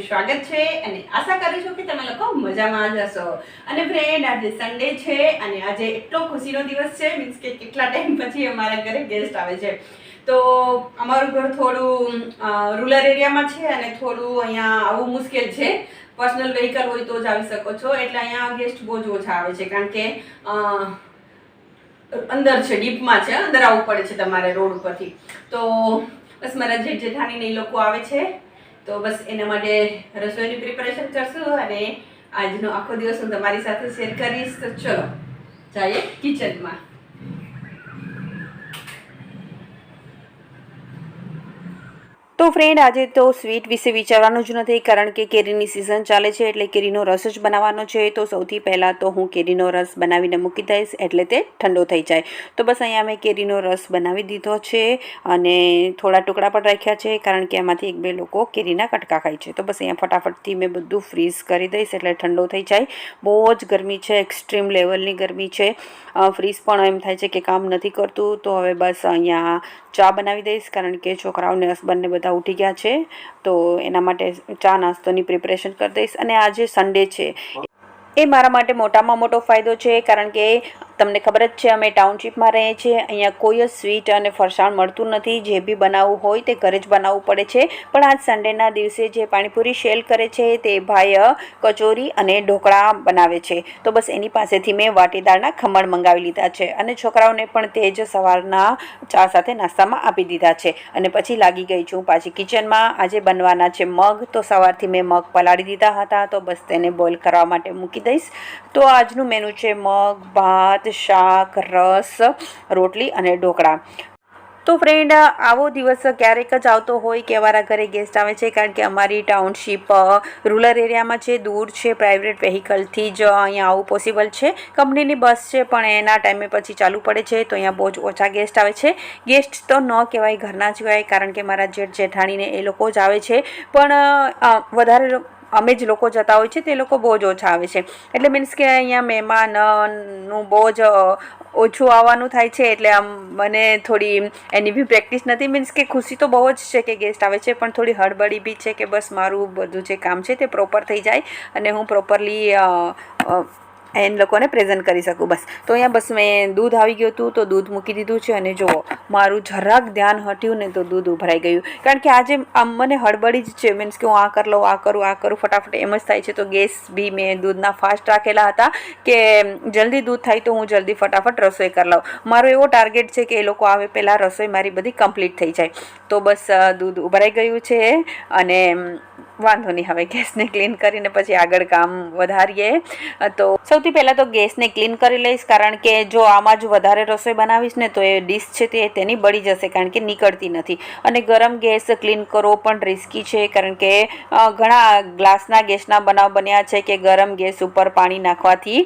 સ્વાગત છે અને આશા કરું છું કે તમે લોકો મજામાં જ હશો। અને ફ્રેન્ડ આજે સન્ડે છે અને આજે એટલો ખુશીનો દિવસ છે, મીન્સ કે કેટલા ટાઈમ પછી અમારા ઘરે ગેસ્ટ આવે છે। તો અમારું ઘર થોડું રૂરલ એરિયામાં છે અને થોડું અહીંયા આવવું મુશ્કેલ છે। પર્સનલ વ્હીકલ હોય તો જ આવી શકો છો, એટલે અહીંયા ગેસ્ટ બહુ જ ઓછા આવે છે, કારણ કે અંદર છે, ડીપમાં છે, અંદર આવવું પડે છે તમારે રોડ ઉપરથી। તો બસ મારા જેઠ જેઠાણી ને એ લોકો આવે છે, તો બસ એના માટે રસોઈની પ્રિપેરેશન કરશું અને આજનો આખો દિવસ હું તમારી સાથે શેર કરીશ। તો ચલો જઈએ કિચનમાં। તો ફ્રેન્ડ આજે તો સ્વીટ વિશે વિચારવાનું જ નથી, કારણ કે કેરીની સિઝન ચાલે છે એટલે કેરીનો રસ જ બનાવવાનો છે। તો સૌથી પહેલાં તો હું કેરીનો રસ બનાવીને મૂકી દઈશ એટલે તે ઠંડો થઈ જાય। તો બસ અહીંયા મેં કેરીનો રસ બનાવી દીધો છે અને થોડા ટુકડા પણ રાખ્યા છે, કારણ કે એમાંથી એક બે લોકો કેરીના કટકા ખાય છે। તો બસ અહીંયા ફટાફટથી મેં બધું ફ્રીઝ કરી દઈશ એટલે ઠંડો થઈ જાય। બહુ જ ગરમી છે, એક્સ્ટ્રીમ લેવલની ગરમી છે, ફ્રીઝ પણ એમ થાય છે કે કામ નથી કરતું। તો હવે બસ અહીંયા ચા બનાવી દઈશ, કારણ કે છોકરાઓને હસબન્ડને બધા ઉઠી ગયા છે, તો એના માટે ચા નાસ્તોની પ્રિપરેશન કરી દઈશ। અને આજે સન્ડે છે એ મારા માટે મોટામાં મોટો ફાયદો છે, કારણ કે તમને ખબર જ છે અમે ટાઉનશીપમાં રહીએ છીએ, અહીંયા કોઈ જ સ્વીટ અને ફરસાણ મળતું નથી। જે બી બનાવવું હોય તે ઘરે જ બનાવવું પડે છે। પણ આજ સન્ડેના દિવસે જે પાણીપુરી સેલ કરે છે તે ભાઈ કચોરી અને ઢોકળા બનાવે છે, તો બસ એની પાસેથી મેં વાટીદાળના ખમણ મંગાવી લીધા છે અને છોકરાઓને પણ તે જ સવારના ચા સાથે નાસ્તામાં આપી દીધા છે। અને પછી લાગી ગઈ છું પાછી કિચનમાં। આજે બનવાના છે મગ, તો સવારથી મેં મગ પલાળી દીધા હતા, તો બસ તેને બોઇલ કરવા માટે મૂકી દઈશ। તો આજનું મેનુ છે મગ, ભાત, શાક, રસ, રોટલી અને ઢોકળા। તો ફ્રેન્ડ આવો દિવસ ક્યારેક જ આવતો હોય કે અમારા ઘરે ગેસ્ટ આવે છે, કારણ કે અમારી ટાઉનશીપ રૂરલ એરિયામાં છે, દૂર છે, પ્રાઇવેટ વ્હીકલથી જ અહીંયા આવવું પોસિબલ છે। કંપનીની બસ છે પણ એના ટાઈમે પછી ચાલુ પડે છે, તો અહીંયા બહુ જ ઓછા ગેસ્ટ આવે છે। ગેસ્ટ તો ન કહેવાય, ઘરના જ કહેવાય, કારણ કે મારા જેઠ જેઠાણીને એ લોકો જ આવે છે, પણ વધારે અમે જ લોકો જતા હોય છે, તે લોકો બહુ જ ઓછા આવે છે। એટલે મીન્સ કે અહીંયા મહેમાનનું બહુ જ ઓછું આવવાનું થાય છે, એટલે આમ મને થોડી એની બી પ્રેક્ટિસ નથી। મીન્સ કે ખુશી તો બહુ જ છે કે ગેસ્ટ આવે છે, પણ થોડી હળબડી બી છે કે બસ મારું બધું જે કામ છે તે પ્રોપર થઈ જાય અને હું પ્રોપરલી એને લોકોને પ્રેઝન્ટ કરી શકું બસ। તો અહીંયા બસ મેં દૂધ આવી ગયું હતું, તો દૂધ મૂકી દીધું છે અને જુઓ મારું જરાક ધ્યાન હટ્યું ને તો દૂધ ઉભરાઈ ગયું, કારણ કે આજે આમ મને હળબડી જ છે। મીન્સ કે હું આ કરી લઉં, આ કરું ફટાફટ એમ જ થાય છે। તો ગેસ બી મેં દૂધના ફાસ્ટ રાખેલા હતા કે જલ્દી દૂધ થાય તો હું જલ્દી ફટાફટ રસોઈ કરી લઉં। મારો એવો ટાર્ગેટ છે કે એ લોકો આવે પહેલાં રસોઈ મારી બધી કમ્પ્લીટ થઈ જાય। તો બસ દૂધ ઉભરાઈ ગયું છે અને વાંધો નહીં, હવે ગેસને ક્લીન કરીને પછી આગળ કામ વધારીએ। તો સૌથી પહેલાં તો ગેસને ક્લીન કરી લઈશ, કારણ કે જો આમાં જ વધારે રસોઈ બનાવીશ ને તો એ ડીશ છે તે તેની બળી જશે, કારણ કે નીકળતી નથી। અને ગરમ ગેસ ક્લીન કરવો પણ રિસ્કી છે, કારણ કે ઘણા ગ્લાસના ગેસના બનાવ બન્યા છે કે ગરમ ગેસ ઉપર પાણી નાખવાથી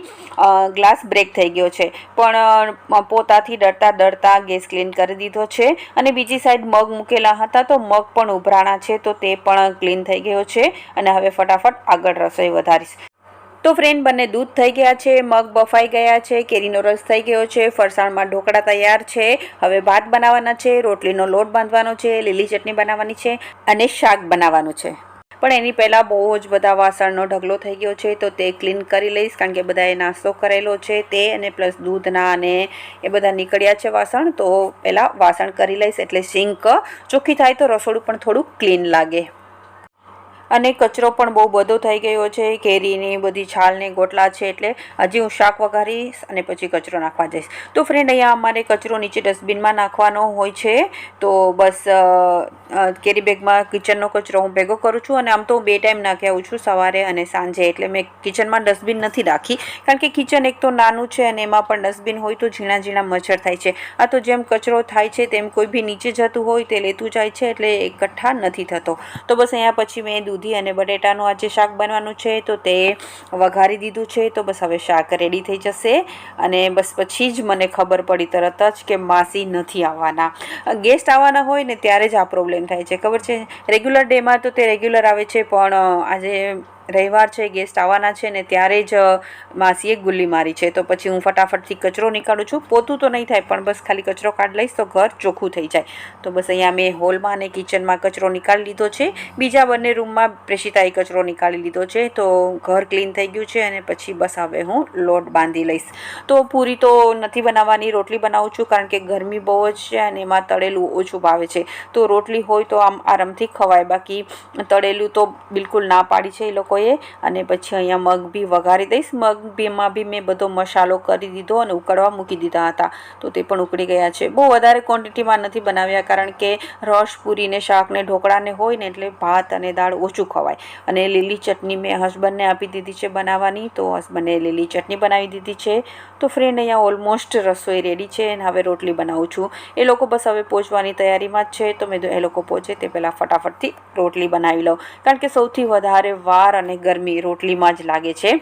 ગ્લાસ બ્રેક થઈ ગયો છે, પણ પોતાથી ડરતા ગેસ ક્લીન કરી દીધો છે। અને બીજી સાઈડ મગ મૂકેલા હતા, તો મગ પણ ઉભરાણા છે, તો તે પણ ક્લીન થઈ ગયો છે અને હવે ફટાફટ આગળ રસોઈ વધારીશ। તો ફ્રેન્ડ બંને દૂધ થઈ ગયા છે, મગ બફાઈ ગયા છે, કેરીનો રસ થઈ ગયો છે, ફરસાણમાં ઢોકળા તૈયાર છે। હવે ભાત બનાવવાના છે, રોટલીનો લોટ બાંધવાનો છે, લીલી ચટણી બનાવવાની છે અને શાક બનાવવાનું છે। પણ એની પહેલાં બહુ જ બધા વાસણનો ઢગલો થઈ ગયો છે, તો તે ક્લીન કરી લઈશ, કારણ કે બધાએ નાસ્તો કરેલો છે તે અને પ્લસ દૂધના અને એ બધા નીકળ્યા છે વાસણ। તો પહેલાં વાસણ કરી લઈશ એટલે સિંક ચોખ્ખી થાય તો રસોડું પણ થોડું ક્લીન લાગે। અને કચરો પણ બહુ બધો થઈ ગયો છે, કેરીની બધી છાલને ગોટલા છે, એટલે હજી હું શાક વઘારીશ અને પછી કચરો નાખવા જઈશ। તો ફ્રેન્ડ અહીંયા અમારે કચરો નીચે ડસ્ટબિનમાં નાખવાનો હોય છે, તો બસ કેરી બેગમાં કિચનનો કચરો હું ભેગો કરું છું। અને આમ તો હું 2 ટાઈમ નાખી આવું છું, સવારે અને સાંજે, એટલે મેં કિચનમાં ડસ્ટબિન નથી રાખી, કારણ કે કિચન એક તો નાનું છે અને એમાં પણ ડસ્ટબિન હોય તો ઝીણા ઝીણા મચ્છર થાય છે। આ તો જેમ કચરો થાય છે તેમ કોઈ બી નીચે જતું હોય તે લેતું જાય છે, એટલે એકઠા નથી થતો। તો બસ અહીંયા પછી મેં દૂધી અને બટેટાનું આજે શાક બનવાનું છે, તો તે વઘારી દીધું છે, તો બસ હવે શાક રેડી થઈ જશે। અને બસ પછી જ મને ખબર પડી તરત જ કે માસી નથી આવવાના। ગેસ્ટ આવવાના હોય ને ત્યારે જ આ પ્રોબ્લેમ થાય છે, ખબર છે। રેગ્યુલર ડેમાં તો તે રેગ્યુલર આવે છે, પણ આજે રવિવાર છે, ગેસ્ટ આવવાના છે ને ત્યારે જ માસીએ ગુલ્લી મારી છે. તો પછી હું ફટાફટથી કચરો નીકાળું છું. પોતું તો નહીં થાય પણ બસ ખાલી કચરો કાઢી લઈશ તો ઘર ચોખ્ખું થઈ જાય. તો બસ અહીંયા મેં હોલમાં અને કિચનમાં કચરો નીકાળી લીધો છે. બીજા બંને રૂમમાં પ્રેષિતાએ કચરો નીકાળી લીધો છે. તો ઘર ક્લીન થઈ ગયું છે અને પછી બસ હવે હું લોટ બાંધી લઈશ. તો પૂરી તો નથી બનાવવાની, રોટલી બનાવું છું કારણ કે ગરમી બહુ જ છે અને એમાં તળેલું ઓછું ભાવે છે. તો રોટલી હોય તો આમ આરામથી ખવાય, બાકી તળેલું તો બિલકુલ ના પાડી છે એ લોકોએ. અને પછી અહીંયા મગ બી વઘારી દઈશ. મગ બીમાં બી મેં બધો મસાલો કરી દીધો અને ઉકળવા મૂકી દીધા હતા. તો તે પણ ઉકળી ગયા છે. બહુ વધારે ક્વોન્ટિટીમાં નથી બનાવ્યા કારણ કે રસ પૂરીને શાકને ઢોકળાને હોય ને એટલે ભાત અને દાળ ઓછું ખવાય. અને લીલી ચટણી મેં હસબન્ડને આપી દીધી છે બનાવવાની. તો હસબન્ડે લીલી ચટણી બનાવી દીધી છે. તો ફ્રેન્ડ અહીંયા ઓલમોસ્ટ રસોઈ રેડી છે અને હવે રોટલી બનાવું છું. એ લોકો બસ હવે પહોંચવાની તૈયારીમાં જ છે. તો મેં એ લોકો પહોંચે તે પહેલાં ફટાફટથી રોટલી બનાવી લઉં કારણ કે સૌથી વધારે વાર અને ગરમી રોટલીમાં જ લાગે છે.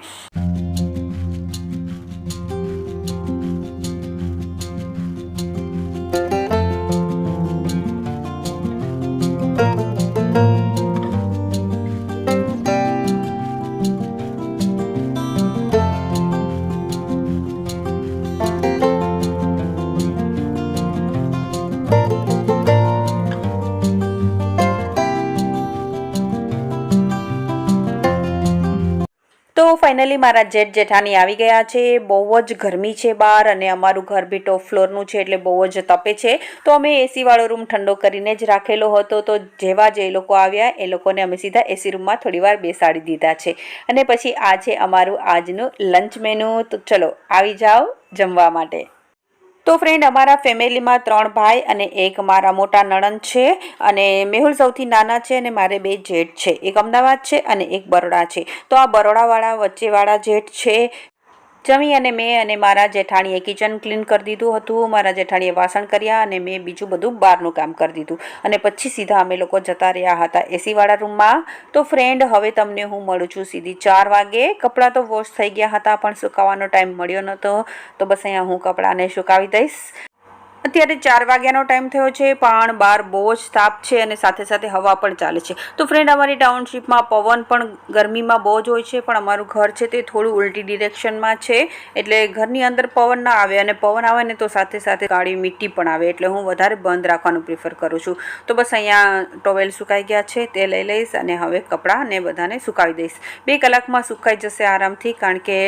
તો ફાઇનલી મારા જેઠ જેઠાણી આવી ગયા છે. બહુ જ ગરમી છે બહાર અને અમારું ઘર બી ટોપ ફ્લોરનું છે એટલે બહુ જ તપે છે. તો અમે એસીવાળો રૂમ ઠંડો કરીને જ રાખેલો હતો. તો જેવા જ એ લોકો આવ્યા એ લોકોને અમે સીધા એસી રૂમમાં થોડીવાર બેસાડી દીધા છે. અને પછી આ છે અમારું આજનું લંચ મેનુ. તો ચલો આવી જાઓ જમવા માટે. તો ફ્રેન્ડ અમારા ફેમિલીમાં 3 ભાઈ અને એક મારા મોટા નણંદ છે. અને મેહુલ સૌથી નાના છે અને મારે 2 જેઠ છે. એક અમદાવાદ છે અને એક બરોડા છે. તો આ બરોડાવાળા વચ્ચેવાળા જેઠ છે. જમી અને મેં અને મારા જેઠાણીએ કિચન ક્લીન કરી દીધું હતું. મારા જેઠાણીએ વાસણ કર્યા અને મેં બીજું બધું બહારનું કામ કરી દીધું. અને પછી સીધા અમે લોકો જતા રહ્યા હતા એસીવાળા રૂમમાં. તો ફ્રેન્ડ હવે તમને હું મળું છું સીધી 4 વાગે. કપડાં તો વોશ થઈ ગયા હતા પણ સુકાવવાનો ટાઈમ મળ્યો નહોતો. તો બસ અહીંયા હું કપડાંને સુકાવી દઈશ. અત્યારે 4 વાગ્યાનો ટાઈમ થયો છે પણ બહાર બહુ જ તાપ છે અને સાથે સાથે હવા પણ ચાલે છે. તો ફ્રેન્ડ અમારી ટાઉનશીપમાં પવન પણ ગરમીમાં બહુ જ હોય છે પણ અમારું ઘર છે તે થોડું ઉલટી ડિરેક્શનમાં છે એટલે ઘરની અંદર પવન ના આવે અને પવન આવે ને તો સાથે સાથે કાળી મીઠી પણ આવે એટલે હું વધારે બંધ રાખવાનું પ્રિફર કરું છું. તો બસ અહીંયા ટોવેલ સુકાઈ ગયા છે તે લઈ લઈશ અને હવે કપડાંને બધાને સુકાવી દઈશ. 2 કલાકમાં સુકાઈ જશે આરામથી કારણ કે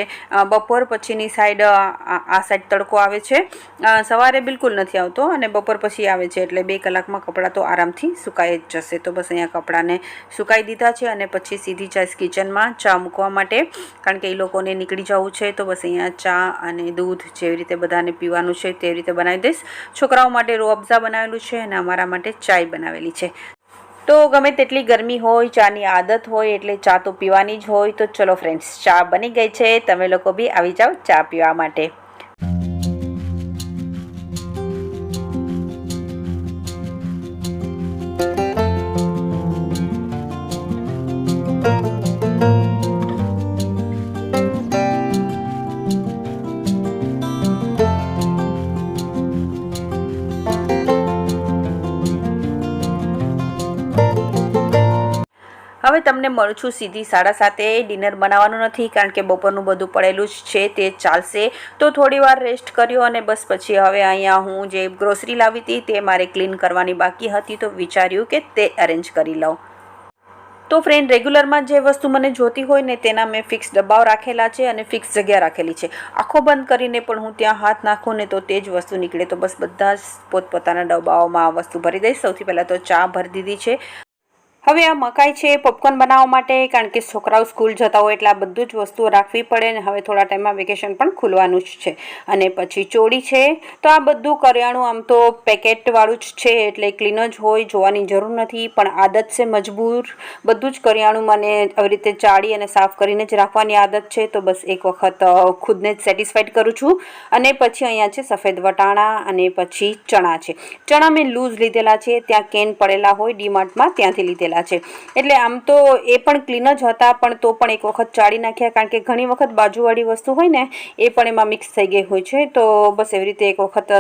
બપોર પછીની સાઈડ આ સાઈડ તડકો આવે છે. સવારે બિલકુલ નથી આવતો અને બપોર પછી આવે છે એટલે 2 કલાકમાં કપડાં તો આરામથી સુકાઈ જ જશે. તો બસ અહીંયા કપડાંને સુકાઈ દીધા છે અને પછી સીધી જઈશ કિચનમાં ચા મૂકવા માટે કારણ કે એ લોકોને નીકળી જવું છે. તો બસ અહીંયા ચા અને દૂધ જેવી રીતે બધાને પીવાનું છે તેવી રીતે બનાવી દઈશ. છોકરાઓ માટે રૂઅફઝા બનાવેલું છે અને અમારા માટે ચાય બનાવેલી છે. તો ગમે તેટલી ગરમી હોય ચાની આદત હોય એટલે ચા તો પીવાની જ હોય. તો ચલો ફ્રેન્ડ્સ ચા બની ગઈ છે. તમે લોકો બી આવી જાઓ ચા પીવા માટે. હવે તમને મળું છું સીધી 7:30. ડિનર બનાવવાનું નથી કારણ કે બપોરનું બધું પડેલું જ છે તે ચાલશે. તો થોડી વાર રેસ્ટ કર્યો અને બસ પછી હવે અહીંયા હું જે ગ્રોસરી લાવી હતી તે મારે ક્લીન કરવાની બાકી હતી તો વિચાર્યું કે તે અરેન્જ કરી લઉં. તો ફ્રેન્ડ રેગ્યુલરમાં જે વસ્તુ મને જોતી હોય ને તેના મેં ફિક્સ ડબ્બાઓ રાખેલા છે અને ફિક્સ જગ્યા રાખેલી છે. આખો બંધ કરીને પણ હું ત્યાં હાથ નાખું ને તો તે જ વસ્તુ નીકળે. તો બસ બધા જ પોતપોતાના ડબ્બાઓમાં આ વસ્તુ ભરી દઈશ. સૌથી પહેલાં તો ચા ભરી દીધી છે. હવે આ મકાઈ છે પોપકોર્ન બનાવવા માટે કારણ કે છોકરાઓ સ્કૂલ જતા હોય એટલે આ બધું જ વસ્તુઓ રાખવી પડે ને હવે થોડા ટાઈમમાં વેકેશન પણ ખુલવાનું જ છે. અને પછી ચોળી છે. તો આ બધું કરિયાણું આમ તો પેકેટવાળું જ છે એટલે ક્લીન જ હોય, જોવાની જરૂર નથી પણ આદત છે મજબૂર. બધું જ કરિયાણું મને આવી રીતે ચાળી અને સાફ કરીને જ રાખવાની આદત છે. તો બસ એક વખત ખુદને જ સેટિસ્ફાઈડ કરું છું. અને પછી અહીંયા છે સફેદ વટાણા અને પછી ચણા છે. ચણા મેં લૂઝ લીધેલા છે, ત્યાં કેન પડેલા હોય ડીમાર્ટમાં ત્યાંથી લીધેલા ગયેલા છે. એટલે આમ તો એ પણ ક્લીન જ હતા, પણ તો પણ એક વખત ચાળી નાખ્યા, કારણ કે ઘણી વખત બાજુવાળી વસ્તુ હોય ને એ પણ એમાં મિક્સ થઈ ગઈ હોય છે. તો બસ એવી રીતે એક વખત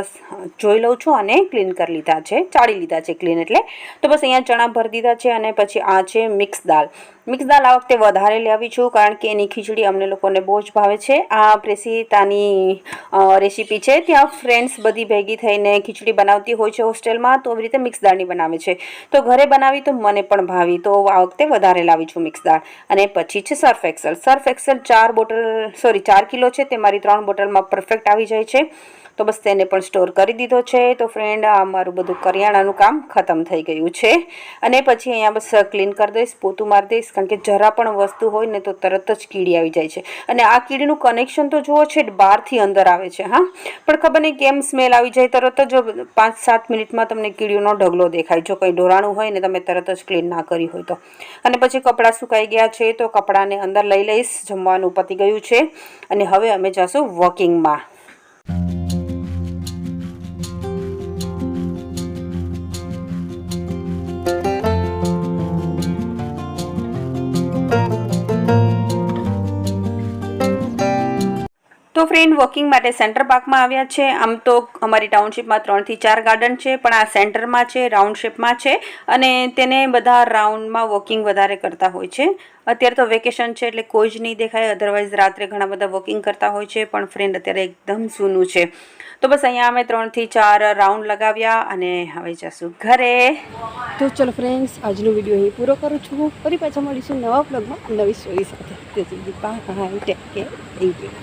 જોઈ લઉં છું અને ક્લીન કરી લીધા છે, ચાળી લીધા છે ક્લીન. એટલે તો બસ અહીંયા ચણા ભરી દીધા છે. અને પછી આ છે મિક્સ દાળ. મિક્સ દાળ આ વખતે વધારે લાવી છું, કારણ કે એની ખીચડી અમને લોકોને બહુ જ ભાવે છે. આ પ્રેસિતાની રેસીપી છે. ત્યાં ફ્રેન્ડ્સ બધી ભેગી થઈને ખીચડી બનાવતી હોય છે હોસ્ટેલમાં, તો એવી રીતે મિક્સ દાળની બનાવે છે. તો ઘરે બનાવી તો મને પણ ભાવી, તો આ વખતે વધારે લાવી છું મિક્સ દાળ. અને પછી છે surf excel. Surf excel 4 kilo છે, તે મારી 3 બોટલમાં પરફેક્ટ આવી જાય છે. તો બસ તેને પણ સ્ટોર કરી દીધો છે. તો ફ્રેન્ડ, આ મારું બધું કરિયાણાનું કામ ખતમ થઈ ગયું છે. અને પછી અહીંયા બસ ક્લીન કરી દઈશ, પોતું મારી દઈશ, કારણ કે જરા પણ વસ્તુ હોય ને તો તરત જ કીડી આવી જાય છે. અને આ કીડીનું કનેક્શન તો જુઓ છે, બહારથી અંદર આવે છે. હા, પણ ખબર નહીં કેમ સ્મેલ આવી જાય તરત જ. 5-7 મિનિટમાં તમને કીડીનો ઢગલો દેખાય, જો કંઈ ઢોરાણું હોય ને તમે તરત જ ક્લીન ના કરી હોય તો. અને પછી કપડાં સુકાઈ ગયા છે, તો કપડાંને અંદર લઈ લઈશ. જમવાનું પતી ગયું છે અને હવે અમે જઈશું વોકિંગમાં. તો ફ્રેન્ડ, વોકિંગ માટે સેન્ટર પાર્કમાં આવ્યા છે. આમ તો અમારી ટાઉનશીપમાં 3 થી 4 ગાર્ડન છે, પણ આ સેન્ટરમાં છે, રાઉન્ડ શેપમાં છે. અને તેને બધા રાઉન્ડમાં વોકિંગ વધારે કરતા હોય છે. અત્યારે તો વેકેશન છે એટલે કોઈ જ નહીં દેખાય, અધરવાઇઝ રાત્રે ઘણા બધા વોકિંગ કરતા હોય છે. પણ ફ્રેન્ડ, અત્યારે એકદમ સૂનું છે. તો બસ અહીંયા અમે 3 થી 4 રાઉન્ડ લગાવ્યા અને હવે જશું ઘરે. તો ચલો ફ્રેન્ડ્સ, આજનો વિડીયો અહીં પૂરો કરું છું. ફરી પાછા મળીશું નવા બ્લોગમાં નવી સ્ટોરી સાથે. તેથી bye, take care, thank you.